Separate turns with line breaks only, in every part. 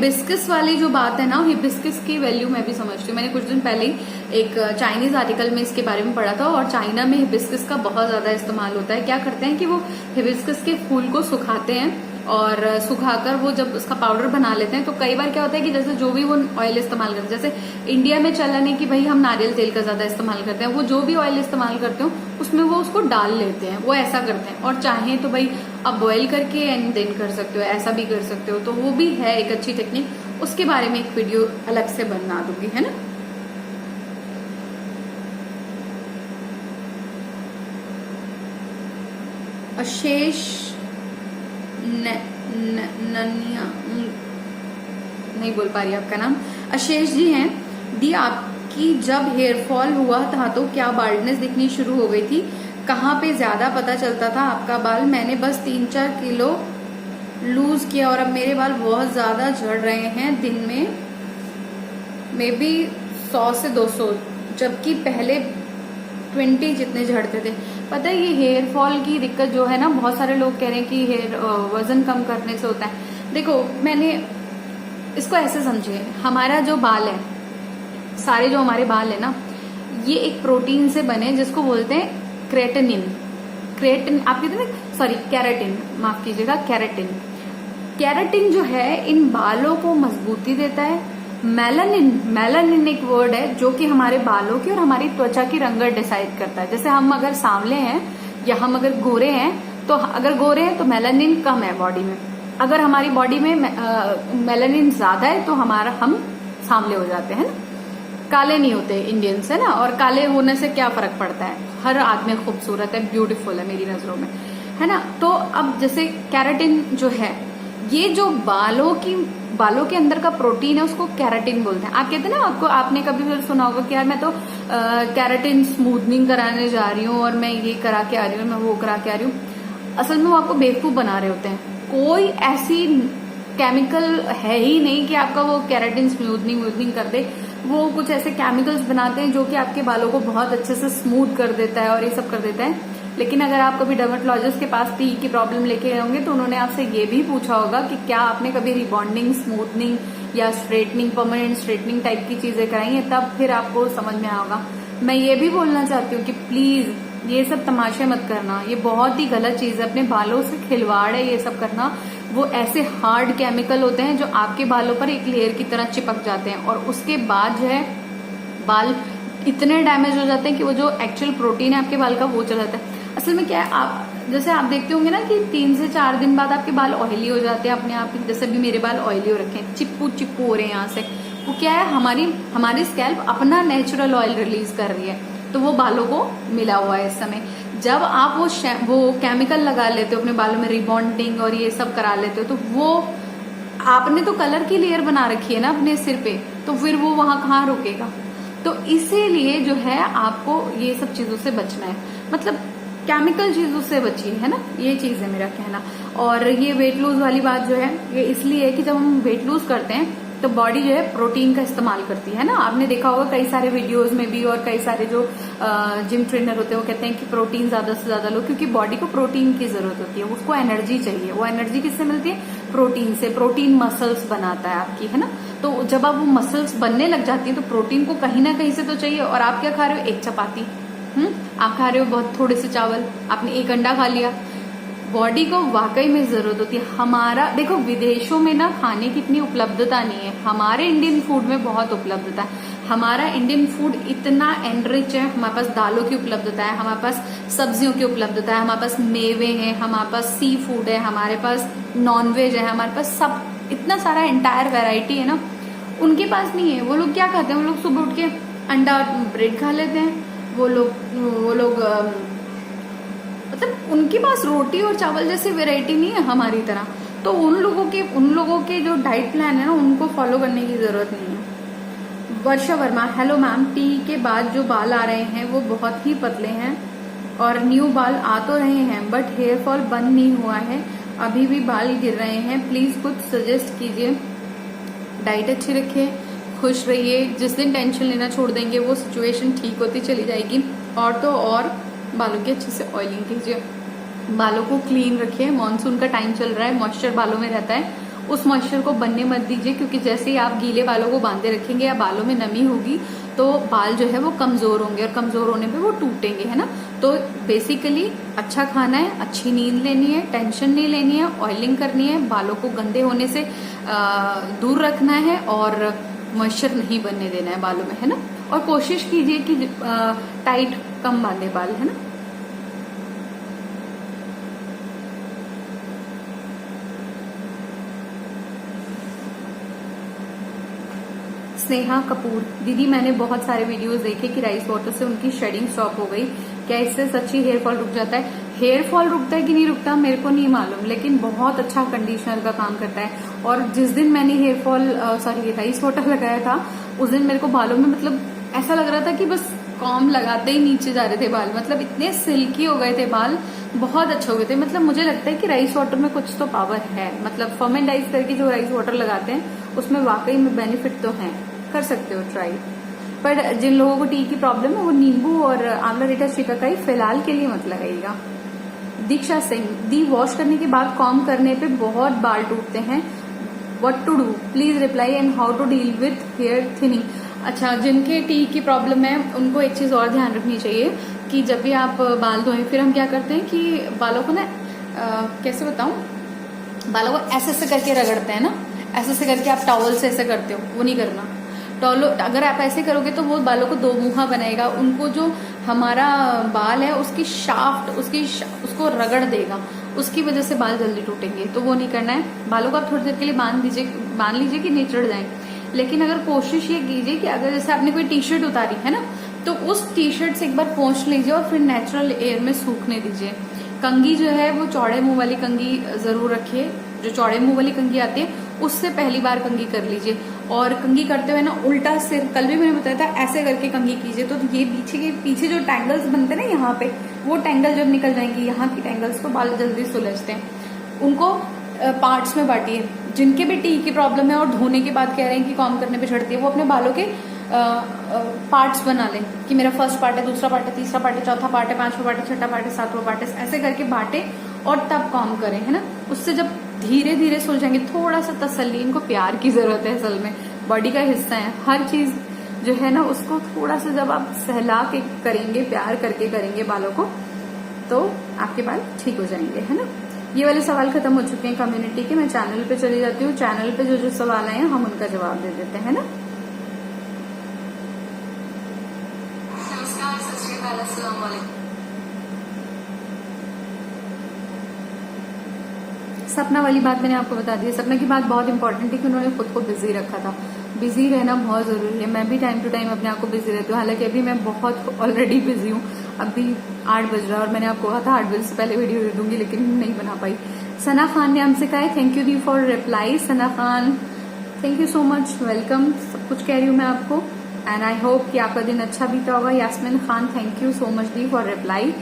Hibiscus वाली जो बात है ना, हिबिस्कस की वैल्यू मैं भी समझती हूँ। मैंने कुछ दिन पहले ही एक चाइनीज आर्टिकल में इसके बारे में पढ़ा था, और चाइना में हिबिस्कस का बहुत ज्यादा इस्तेमाल होता है। क्या करते हैं कि वो हिबिस्कस के फूल को सुखाते हैं, और सुखाकर वो जब उसका पाउडर बना लेते हैं, तो कई बार क्या होता है कि जैसे जो भी वो ऑयल इस्तेमाल करते हैं, जैसे इंडिया में चलन है कि भाई हम नारियल तेल का ज्यादा इस्तेमाल करते हैं, वो जो भी ऑयल इस्तेमाल करते हो उसमें वो उसको डाल लेते हैं, वो ऐसा करते हैं। और चाहे तो भाई आप बॉयल करके एंड देन कर सकते हो, ऐसा भी कर सकते हो, तो वो भी है एक अच्छी टेक्निक। उसके बारे में एक वीडियो अलग से बना दूंगी, है ना। अशेष ननिया, नहीं बोल पा रही आपका नाम, अशेष जी हैं। दी आपकी जब हेयर फॉल हुआ था तो क्या बाल्डनेस दिखनी शुरू हो गई थी? कहाँ पे ज्यादा पता चलता था आपका बाल? मैंने बस 3-4 किलो लूज किया और अब मेरे बाल बहुत ज्यादा झड़ रहे हैं, दिन में मे बी 100 से 200, जबकि पहले 20 जितने झड़ते थे। पता है ये हेयर फॉल की दिक्कत जो है ना, बहुत सारे लोग कह रहे हैं कि हेयर वजन कम करने से होता है। देखो मैंने इसको ऐसे समझिए, हमारा जो बाल है, सारे जो हमारे बाल है ना, ये एक प्रोटीन से बने जिसको बोलते हैं क्रेटिनिन। आप कहते हैं सॉरी कैरेटिन, माफ कीजिएगा, कैरेटिन। कैरेटिन जो है इन बालों को मजबूती देता है। मेलानिन एक वर्ड है जो कि हमारे बालों की और हमारी त्वचा की रंगत डिसाइड करता है। जैसे हम अगर सांवले हैं या हम अगर गोरे हैं, तो अगर गोरे हैं तो मेलानिन कम है बॉडी में, अगर हमारी बॉडी में मेलानिन ज्यादा है तो हम सांवले हो जाते हैं ना, काले नहीं होते इंडियंस, है ना। और काले होने से क्या फर्क पड़ता है, हर आदमी खूबसूरत है, ब्यूटीफुल है मेरी नजरों में, है ना। तो अब जैसे कैरेटिन जो है, ये जो बालों के अंदर का प्रोटीन है उसको कैरेटिन बोलते हैं। आप कहते हैं ना, आपने कभी भी सुना होगा कि यार मैं तो कैरेटिन स्मूथनिंग कराने जा रही हूँ और मैं ये करा के आ रही हूँ, मैं वो करा के आ रही हूँ। असल में वो आपको बेवकूफ बना रहे होते हैं। कोई ऐसी केमिकल है ही नहीं कि आपका वो कैरेटिन स्मूथनिंग कर दे। वो कुछ ऐसे केमिकल्स बनाते हैं जो कि आपके बालों को बहुत अच्छे से स्मूथ कर देता है और ये सब कर देता है। लेकिन अगर आप कभी डर्मेटोलॉजिस्ट के पास टी की प्रॉब्लम लेके गए होंगे तो उन्होंने आपसे ये भी पूछा होगा कि क्या आपने कभी रिबॉन्डिंग, स्मूथनिंग या स्ट्रेटनिंग, परमानेंट स्ट्रेटनिंग टाइप की चीजें कराई है, तब फिर आपको समझ में आएगा। मैं ये भी बोलना चाहती हूँ कि प्लीज ये सब तमाशे मत करना, ये बहुत ही गलत चीज है। अपने बालों से खिलवाड़ है ये सब करना। वो ऐसे हार्ड केमिकल होते हैं जो आपके बालों पर एक लेयर की तरह चिपक जाते हैं, और उसके बाद जो है बाल इतने डैमेज हो जाते हैं कि वो जो एक्चुअल प्रोटीन है आपके बाल का वो चला जाता है। असल में क्या है, आप जैसे आप देखते होंगे ना कि 3 से 4 दिन बाद आपके बाल ऑयली हो जाते हैं अपने आप ही। जैसे भी मेरे बाल ऑयली हो रखे हैं, चिप्पू हो रहे हैं यहाँ से, वो क्या है, हमारी स्कैल्प अपना नेचुरल ऑयल रिलीज कर रही है, तो वो बालों को मिला हुआ है इस समय। जब आप वो केमिकल लगा लेते हो अपने बालों में, रिबॉन्डिंग और ये सब करा लेते हो, तो वो आपने तो कलर की लेयर बना रखी है ना अपने सिर पे, तो फिर वो वहां कहाँ रुकेगा। तो इसीलिए जो है आपको ये सब चीजों से बचना है, मतलब केमिकल चीजों से बचिए, है ना। ये चीज है मेरा कहना। और ये वेट लूज वाली बात जो है, ये इसलिए है कि जब हम वेट लूज करते हैं तो बॉडी जो है प्रोटीन का इस्तेमाल करती है ना। आपने देखा होगा कई सारे वीडियोस में भी, और कई सारे जो जिम ट्रेनर होते हैं वो कहते हैं कि प्रोटीन ज्यादा से ज्यादा लो, क्योंकि बॉडी को प्रोटीन की जरूरत होती है, उसको एनर्जी चाहिए। वो एनर्जी किससे मिलती है? प्रोटीन से। प्रोटीन मसल्स बनाता है आपकी, है ना। तो जब आप वो मसल्स बनने लग जाती है तो प्रोटीन को कहीं ना कहीं से तो चाहिए। और आप क्या खा रहे हो? एक चपाती, आप खा रहे हो बहुत थोड़े से चावल, आपने एक अंडा खा लिया। बॉडी को वाकई में जरूरत होती है। हमारा देखो, विदेशों में ना खाने की इतनी उपलब्धता नहीं है, हमारे इंडियन फूड में बहुत उपलब्धता है। हमारा इंडियन फूड इतना एनरिच है, हमारे पास दालों की उपलब्धता है, हमारे पास सब्जियों की उपलब्धता है, हमारे पास मेवे हैं, हमारे पास सी फूड है, हमारे पास नॉनवेज है, हमारे पास सब इतना सारा एंटायर वेराइटी है ना। उनके पास नहीं है। वो लोग क्या खाते हैं? वो लोग सुबह उठ के अंडा ब्रेड खा लेते हैं। वो लोग मतलब उनके पास रोटी और चावल जैसी वैरायटी नहीं है हमारी तरह। तो उन लोगों के जो डाइट प्लान है ना, उनको फॉलो करने की जरूरत नहीं है। वर्षा वर्मा, हेलो मैम, टी के बाद जो बाल आ रहे हैं वो बहुत ही पतले हैं और न्यू बाल आ तो रहे हैं, बट हेयर फॉल बंद नहीं हुआ है, अभी भी बाल गिर रहे हैं, प्लीज कुछ सजेस्ट कीजिए। डाइट अच्छी रखिए, खुश रहिए। जिस दिन टेंशन लेना छोड़ देंगे वो सिचुएशन ठीक होती चली जाएगी। और तो और बालों की अच्छे से ऑयलिंग कीजिए, बालों को क्लीन रखिए। मॉनसून का टाइम चल रहा है, मॉइस्चर बालों में रहता है उस मॉइस्चर को बनने मत दीजिए, क्योंकि जैसे ही आप गीले बालों को बांधे रखेंगे या बालों में नमी होगी तो बाल जो है वो कमजोर होंगे, और कमजोर होने पे वो टूटेंगे, है ना। तो बेसिकली अच्छा खाना है, अच्छी नींद लेनी है, टेंशन नहीं लेनी है, ऑयलिंग करनी है, बालों को गंदे होने से दूर रखना है और मॉइस्चर नहीं बनने देना है बालों में, है ना। और कोशिश कीजिए कि टाइट कम बांधे बाल, है ना। स्नेहा कपूर, दीदी मैंने बहुत सारे वीडियोस देखे कि राइस वाटर से उनकी शेडिंग स्टॉप हो गई, क्या इससे सच्ची हेयर फॉल रुक जाता है? हेयर फॉल रुकता है कि नहीं रुकता मेरे को नहीं मालूम, लेकिन बहुत अच्छा कंडीशनर का काम करता है। और जिस दिन मैंने हेयर फॉल राइस वाटर लगाया था, उस दिन मेरे को बालों में मतलब ऐसा लग रहा था कि बस कॉम्ब लगाते ही नीचे जा रहे थे बाल, मतलब इतने सिल्की हो गए थे बाल, बहुत अच्छे हो गए थे। मतलब मुझे लगता है कि राइस वाटर में कुछ तो पावर है, मतलब फर्मेंटाइज करके जो राइस वाटर लगाते हैं उसमें वाकई में बेनिफिट तो है, कर सकते हो ट्राई। पर जिन लोगों को टी की प्रॉब्लम है वो नींबू और आंवला रेठा शिकाकाई फिलहाल के लिए मत लगाइएगा। दीक्षा सिंह, दी वॉश करने के बाद कॉम्ब करने पे बहुत बाल टूटते हैं, what to do, please reply and how to deal with hair thinning. अच्छा, जिनके टी की प्रॉब्लम है उनको एक चीज और ध्यान रखनी चाहिए कि जब भी आप बाल धोएं, फिर हम क्या करते हैं कि बालों को ना कैसे बताऊं, बालों को ऐसे ऐसे करके रगड़ते हैं ना, ऐसे ऐसे करके आप टॉवल से ऐसे करते हो, वो नहीं करना। टॉवल अगर आप ऐसे करोगे तो वो बालों को दो मुंहा बनाएगा, उनको जो हमारा बाल है उसकी शाफ्ट उसको रगड़ देगा, उसकी वजह से बाल जल्दी टूटेंगे, तो वो नहीं करना है। बालों को आप थोड़ी देर के लिए बांध लीजिए कि निचड़ जाए। लेकिन अगर कोशिश ये कीजिए कि अगर जैसे आपने कोई टी शर्ट उतारी है ना, तो उस टी शर्ट से एक बार पोंछ लीजिए और फिर नेचुरल एयर में सूखने दीजिए। कंघी जो है वो चौड़े मुंह वाली कंघी जरूर रखिए, जो चौड़े मुंह वाली कंघी आती है उससे पहली बार कंघी कर लीजिए। और कंघी करते हुए ना उल्टा सिर, कल भी मैंने बताया था, ऐसे करके कंघी कीजिए, तो ये पीछे जो टैंगल्स बनते हैं ना यहाँ पे, वो टैंगल जब निकल जाएंगे, यहाँ की टैंगल्स को बाल जल्दी सुलझते हैं। उनको पार्ट्स में बांटिए। जिनके भी टी की प्रॉब्लम है और धोने के बाद कह रहे हैं कि कॉम्ब करने पे झड़ती है, वो अपने बालों के पार्ट्स बना लें कि मेरा फर्स्ट पार्ट है, दूसरा पार्ट है, तीसरा पार्ट है, चौथा पार्ट है, पांचवा पार्ट है, छठा पार्ट है, सातवां पार्ट है, ऐसे करके बांटे और तब कॉम्ब करें, है ना। उससे जब धीरे धीरे सुलझेंगे, थोड़ा सा तसल्ली, इनको प्यार की जरूरत है, असल में बॉडी का हिस्सा है, हर चीज जो है ना उसको थोड़ा सा जब आप सहला के करेंगे, प्यार करके करेंगे बालों को, तो आपके बाल ठीक हो जाएंगे, है ना। ये वाले सवाल खत्म हो चुके हैं कम्युनिटी के। मैं चैनल पे चली जाती हूँ, चैनल पे जो जो सवाल आए हैं हम उनका जवाब दे देते हैं, है ना। सपना वाली बात मैंने आपको बता दी। सपना की बात बहुत इंपॉर्टेंट है कि उन्होंने खुद को बिजी रखा था। बिजी रहना बहुत जरूरी है। मैं भी टाइम टू टाइम अपने आप को बिजी रहती हूँ, हालांकि अभी मैं बहुत ऑलरेडी बिजी हूँ। अभी 8 बज रहा है और मैंने आपको कहा था 8 बजे से पहले वीडियो दे दूंगी, लेकिन नहीं बना पाई। सना खान ने हमसे कहा है, thank you the for reply. Sana Khan, thank you so much, welcome, सब कुछ कह रही हूँ मैं आपको, एंड आई होप कि आपका दिन अच्छा बीता होगा। Yasmin Khan, thank you so much the for reply.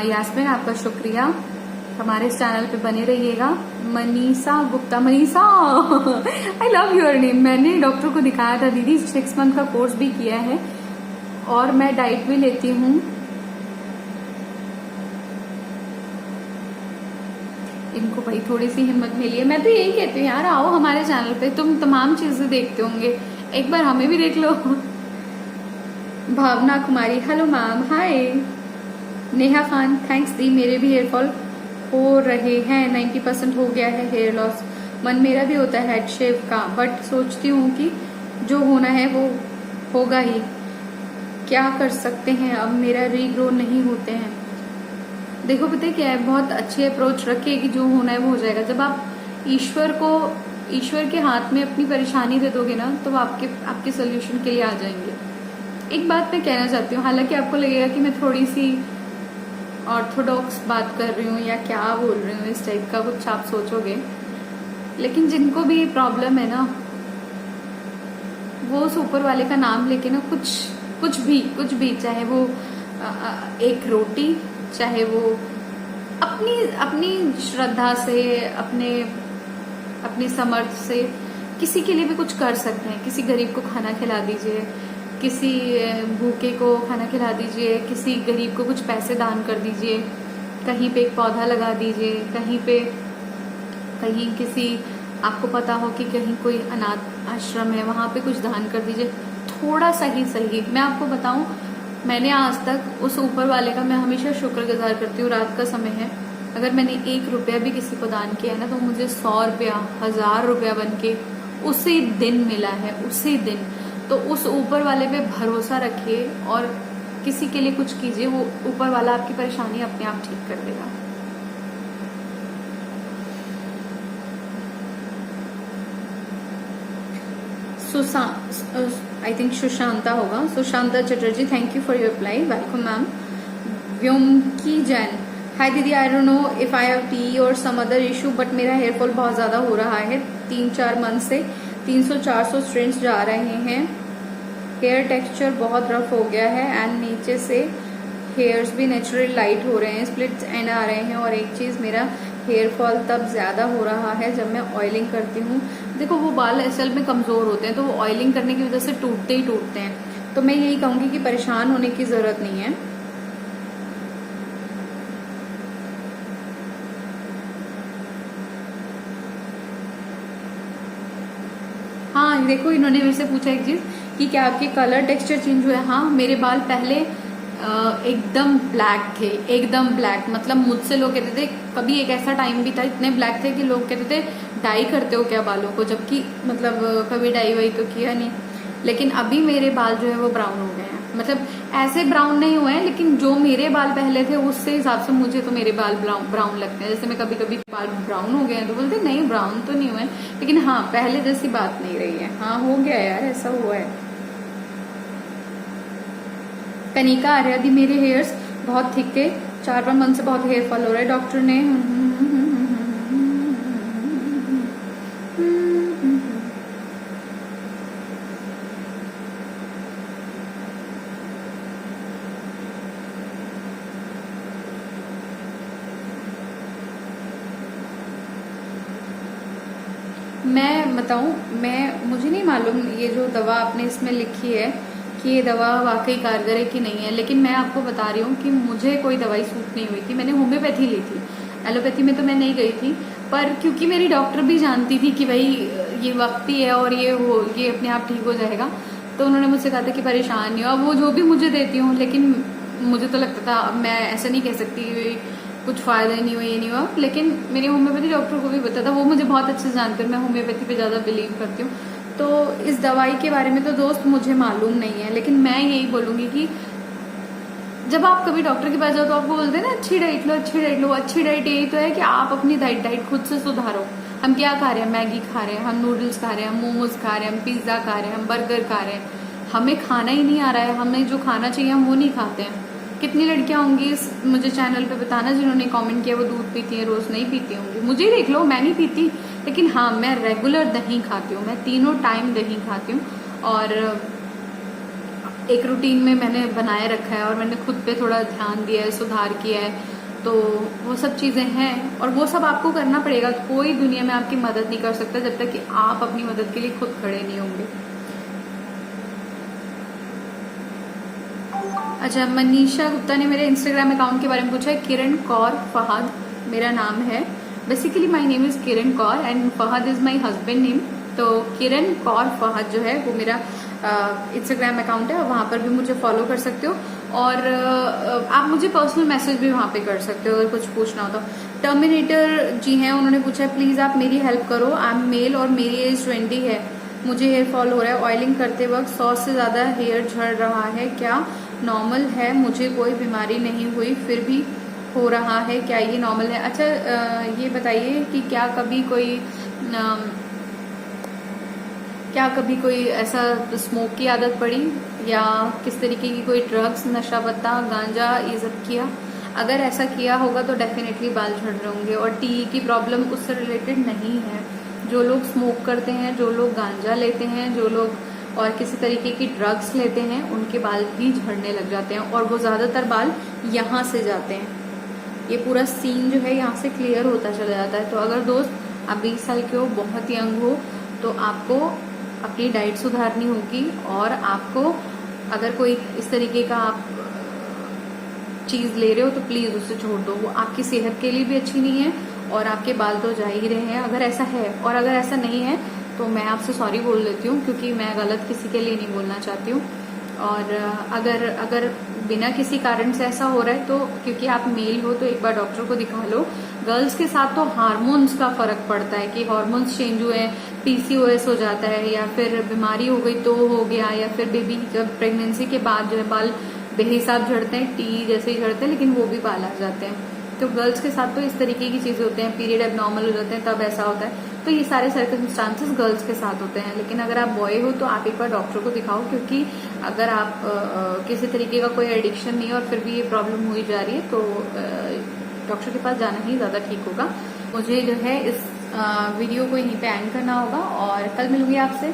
Yasmin, आपका शुक्रिया, हमारे इस चैनल पे बने रहिएगा। Manisha Gupta, Manisha I love your name. मैंने डॉक्टर को दिखाया था दीदी, 6 मंथ का कोर्स भी किया है और मैं डाइट भी लेती हूँ। इनको भाई थोड़ी सी हिम्मत मिली है। मैं तो यही कहती हूँ यार, आओ हमारे चैनल पे, तुम तमाम चीजें देखते होंगे, एक बार हमें भी देख लो। भावना कुमारी, हेलो मैम, हाय। नेहा खान, थैंक्स दी, मेरे भी हेयर फॉल हो रहे हैं, 90% हो गया है हेयर लॉस। मन मेरा भी होता है हेड शेव का, बट सोचती हूँ कि जो होना है वो होगा ही, क्या कर सकते हैं, अब मेरा रीग्रो नहीं होते हैं। देखो पता है क्या है, बहुत अच्छी अप्रोच रखिए कि जो होना है वो हो जाएगा। जब आप ईश्वर के हाथ में अपनी परेशानी दे दोगे ना, तो आपके सोल्यूशन के लिए आ जाएंगे। एक बात मैं कहना चाहती हूँ, हालांकि आपको लगेगा कि मैं थोड़ी सी ऑर्थोडॉक्स बात कर रही हूँ या क्या बोल रही हूँ, इस टाइप का कुछ आप सोचोगे, लेकिन जिनको भी प्रॉब्लम है ना, वो उस ऊपर वाले का नाम लेके ना कुछ भी, चाहे वो एक रोटी, चाहे वो अपनी श्रद्धा से, अपने समर्थ से किसी के लिए भी कुछ कर सकते हैं। किसी गरीब को खाना खिला दीजिए, किसी भूखे को खाना खिला दीजिए, किसी गरीब को कुछ पैसे दान कर दीजिए, कहीं पे एक पौधा लगा दीजिए, कहीं किसी आपको पता हो कि कहीं कोई अनाथ आश्रम है, वहां पे कुछ दान कर दीजिए, थोड़ा सा ही सही। मैं आपको बताऊं, मैंने आज तक उस ऊपर वाले का मैं हमेशा शुक्रगुजार करती हूँ। रात का समय है, अगर मैंने 1 रुपया भी किसी को दान किया है ना, तो मुझे 100 रुपया, 1000 रुपया बन के उसी दिन मिला है, उसी दिन। तो उस ऊपर वाले पे भरोसा रखिए और किसी के लिए कुछ कीजिए, वो ऊपर वाला आपकी परेशानी अपने आप ठीक कर देगा। आई थिंक सुशांता होगा, Sushanta Chatterjee, thank you for your reply, welcome ma'am. Vyomki Jain, hi दीदी, I don't know if I have टी और सम अदर इशू, बट मेरा हेयर फॉल बहुत ज्यादा हो रहा है 3-4 मंथ से, 300-400 स्ट्रेंड्स जा रहे हैं, हेयर टेक्सचर बहुत रफ हो गया है एंड नीचे से हेयर्स भी नेचुरली लाइट हो रहे हैं, स्प्लिट एंड आ रहे हैं। और एक चीज, मेरा हेयर फॉल तब ज्यादा हो रहा है जब मैं ऑयलिंग करती हूँ। देखो, वो बाल असल में कमजोर होते हैं, तो वो ऑयलिंग करने की वजह से टूटते ही टूटते हैं। तो मैं यही कहूंगी कि परेशान होने की जरूरत नहीं है। हाँ देखो, इन्होंने मेरे से पूछा एक चीज कि क्या आपके कलर टेक्सचर चेंज हुआ है। हाँ, मेरे बाल पहले एकदम ब्लैक थे, एकदम ब्लैक, मतलब मुझसे लोग कहते थे, कभी एक ऐसा टाइम भी था इतने ब्लैक थे कि लोग कहते थे डाई करते हो क्या बालों को, जबकि मतलब कभी डाई वाई तो किया नहीं। लेकिन अभी मेरे बाल जो है वो ब्राउन हो गए हैं, मतलब ऐसे ब्राउन नहीं हुए हैं, लेकिन जो मेरे बाल पहले थे उससे हिसाब से मुझे तो मेरे बाल ब्राउन लगते हैं। जैसे मैं कभी कभी बाल ब्राउन हो गए हैं तो बोलते नहीं ब्राउन तो नहीं हुए, लेकिन हाँ पहले जैसी बात नहीं रही है। हाँ हो गया यार, ऐसा हुआ है। कनिका आर्या दी, मेरे हेयर्स बहुत थिक थे, 4-5 मंथ से बहुत हेयर फॉल हो रहा है, डॉक्टर ने मैं बताऊं, मुझे नहीं मालूम ये जो दवा आपने इसमें लिखी है कि ये दवा वाकई कारगर है कि नहीं है, लेकिन मैं आपको बता रही हूँ कि मुझे कोई दवाई सूट नहीं हुई थी। मैंने होम्योपैथी ली थी, एलोपैथी में तो मैं नहीं गई थी, पर क्योंकि मेरी डॉक्टर भी जानती थी कि भाई ये वक्ती है और ये अपने आप ठीक हो जाएगा, तो उन्होंने मुझसे कहा था कि परेशान नहीं हो। अब वो जो भी मुझे देती हूँ, लेकिन मुझे तो लगता था, अब मैं ऐसे नहीं कह सकती कुछ फायदा नहीं हुआ, ये नहीं हुआ, लेकिन मेरे होम्योपैथी डॉक्टर को भी पता था, वो मुझे बहुत अच्छे जानते हैं, मैं होम्योपैथी पे ज्यादा बिलीव करती हूँ। तो इस दवाई के बारे में तो दोस्त मुझे मालूम नहीं है, लेकिन मैं यही बोलूंगी कि जब आप कभी डॉक्टर के पास जाओ तो आपको बोलते हैं ना अच्छी डाइट लो, अच्छी डाइट लो। अच्छी डाइट यही तो है कि आप अपनी डाइट खुद से सुधारो। हम क्या खा रहे हैं, मैगी खा रहे हैं, हम नूडल्स खा रहे हैं, हम मोमोज खा रहे हैं, हम पिज्जा खा रहे हैं, हम बर्गर खा रहे हैं, हमें खाना ही नहीं आ रहा है, हमें जो खाना चाहिए हम वो नहीं खाते हैं। कितनी लड़कियां होंगी मुझे चैनल पे बताना जिन्होंने कमेंट किया वो दूध पीती हैं, रोज नहीं पीती होंगी। मुझे ही देख लो, मैं नहीं पीती, लेकिन हाँ मैं रेगुलर दही खाती हूँ, मैं 3 टाइम दही खाती हूँ, और एक रूटीन में मैंने बनाए रखा है, और मैंने खुद पे थोड़ा ध्यान दिया है, सुधार किया है। तो वो सब चीजें हैं, और वो सब आपको करना पड़ेगा। कोई दुनिया में आपकी मदद नहीं कर सकता जब तक कि आप अपनी मदद के लिए खुद खड़े नहीं होंगे। अच्छा, मनीषा गुप्ता ने मेरे इंस्टाग्राम अकाउंट के बारे में पूछा है। किरण कौर फहद मेरा नाम है, basically my name is Kiran Kaur and Fahad is my husband name. तो किरण कौर फहद जो है वो मेरा इंस्टाग्राम अकाउंट है, वहां पर भी मुझे फॉलो कर सकते हो, और आप मुझे पर्सनल मैसेज भी वहां पे कर सकते हो अगर कुछ पूछना हो तो। टर्मिनेटर जी हैं, उन्होंने पूछा है प्लीज आप मेरी हेल्प करो, आई एम मेल और मेरी एज 20 है, मुझे हेयर फॉल हो रहा है, ऑयलिंग करते वक्त 100 से ज्यादा हेयर झड़ रहा है, क्या नॉर्मल है? मुझे कोई बीमारी नहीं हुई फिर भी हो रहा है, क्या ये नॉर्मल है? अच्छा ये बताइए कि क्या कभी कोई ऐसा स्मोक की आदत पड़ी, या किस तरीके की कोई ड्रग्स, नशा पत्ता, गांजा ये सब किया? अगर ऐसा किया होगा तो डेफिनेटली बाल झड़ रहे होंगे, और टी की प्रॉब्लम उससे रिलेटेड नहीं है। जो लोग स्मोक करते हैं, जो लोग गांजा लेते हैं, जो लोग और किसी तरीके की ड्रग्स लेते हैं, उनके बाल भी झड़ने लग जाते हैं, और वो ज्यादातर बाल यहाँ से जाते हैं। ये पूरा सीन जो है यहाँ से क्लियर होता चला जाता है। तो अगर दोस्त आप 20 साल के हो, बहुत यंग हो, तो आपको अपनी डाइट सुधारनी होगी, और आपको अगर कोई इस तरीके का आप चीज ले रहे हो तो प्लीज उसे छोड़ दो, वो आपकी सेहत के लिए भी अच्छी नहीं है, और आपके बाल तो जा ही रहे हैं, अगर ऐसा है। और अगर ऐसा नहीं है तो मैं आपसे सॉरी बोल देती हूँ, क्योंकि मैं गलत किसी के लिए नहीं बोलना चाहती हूँ। और अगर बिना किसी कारण से ऐसा हो रहा है तो क्योंकि आप मेल हो तो एक बार डॉक्टर को दिखा लो। गर्ल्स के साथ तो हार्मोन्स का फर्क पड़ता है कि हार्मोन्स चेंज हुए, पीसीओएस हो जाता है, या फिर बीमारी हो गई तो हो गया, या फिर बेबी जब प्रेगनेंसी के बाद जो है बाल बेहिसाब झड़ते हैं, टी जैसे ही झड़ते हैं, लेकिन वो भी बाल आ जाते हैं। तो गर्ल्स के साथ तो इस तरीके की चीजें होते हैं, पीरियड एबनॉर्मल हो जाते हैं तब ऐसा होता है। तो ये सारे सर्कमस्टांसेस गर्ल्स के साथ होते हैं। लेकिन अगर आप बॉय हो तो आप एक बार डॉक्टर को दिखाओ, क्योंकि अगर आप किसी तरीके का कोई एडिक्शन नहीं है और फिर भी ये प्रॉब्लम हुई जा रही है तो डॉक्टर के पास जाना ही ज्यादा ठीक होगा। मुझे जो है इस वीडियो को यहीं पे एंड करना होगा और कल मिलूंगी आपसे।